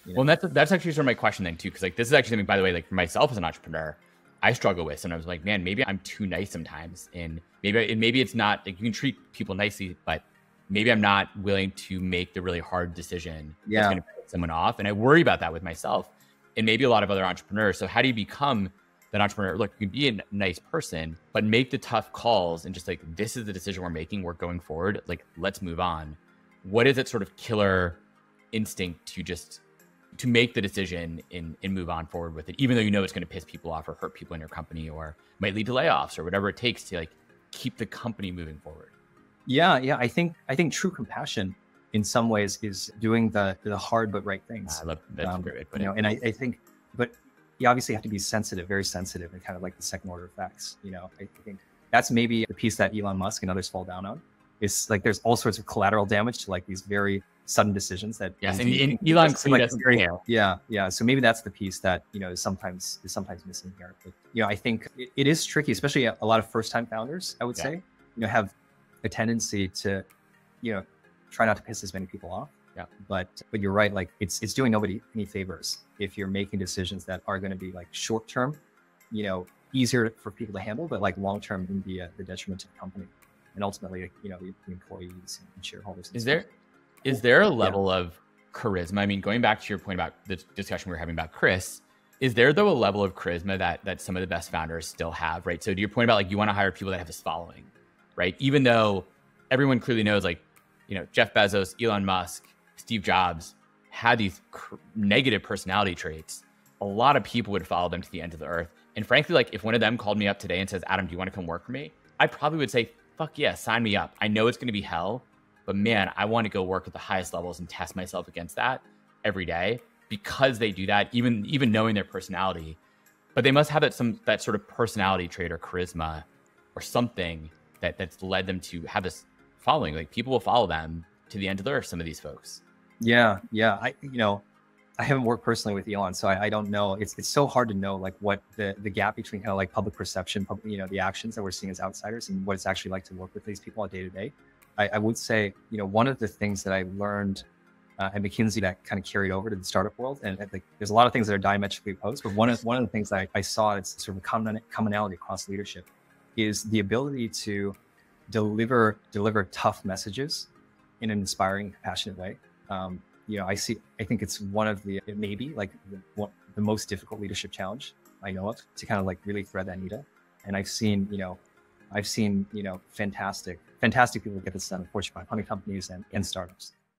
you Well, know? that's actually sort of my question then too, because like this is actually something, by the way, like for myself as an entrepreneur, I struggle with. And I was like, man, maybe I'm too nice sometimes, and maybe it's not like you can treat people nicely, but maybe I'm not willing to make the really hard decision that's Yeah. going to piss someone off, and I worry about that with myself, and maybe a lot of other entrepreneurs. So how do you become that entrepreneur? Look, you can be a nice person, but make the tough calls and just like, this is the decision we're making. We're going forward. Like, let's move on. What is it sort of killer instinct to make the decision and move on forward with it, even though you know it's going to piss people off or hurt people in your company or might lead to layoffs or whatever it takes to like keep the company moving forward? Yeah. Yeah. I think true compassion in some ways is doing the hard but right I things. love that's a great way to put it. And I think, but you obviously have to be sensitive, very sensitive, and kind of like the second order effects. I think that's maybe the piece that Elon Musk and others fall down on. Is like there's all sorts of collateral damage to like these very sudden decisions that Yes, you and think Elon just cleaned like us. yeah, yeah. So maybe that's the piece that is sometimes missing here. But I think it is tricky, especially a lot of first time founders. I would Yeah. say have a tendency to try not to piss as many people off. Yeah. But you're right. Like it's doing nobody any favors if you're making decisions that are going to be like short term, easier for people to handle, but like long term can be the detriment to the company and ultimately, the employees and shareholders. And Is there a level of charisma? I mean, going back to your point about the discussion we were having about Chris, is there though a level of charisma that some of the best founders still have, right? So to your point about like you want to hire people that have this following, right? Even though everyone clearly knows like, Jeff Bezos, Elon Musk, Steve Jobs had these negative personality traits, a lot of people would follow them to the end of the earth. And frankly, like if one of them called me up today and says, Adam, do you want to come work for me? I probably would say, fuck yeah, sign me up. I know it's going to be hell, but man, I want to go work at the highest levels and test myself against that every day, because they do that, even knowing their personality. But they must have that sort of personality trait or charisma or something that's led them to have this following. Like people will follow them to the end of the earth, some of these folks. Yeah. I haven't worked personally with Elon, so I don't know. It's so hard to know like what the gap between kind of like public perception, the actions that we're seeing as outsiders and what it's actually like to work with these people on day to day. I would say, one of the things that I learned at McKinsey that kind of carried over to the startup world, and like, there's a lot of things that are diametrically opposed, but one of the things that I saw as sort of commonality across leadership is the ability to deliver tough messages in an inspiring, passionate way. I think it's one of it may be like the most difficult leadership challenge I know of, to kind of like really thread that needle. And I've seen fantastic people get this done in Fortune 500 companies and startups.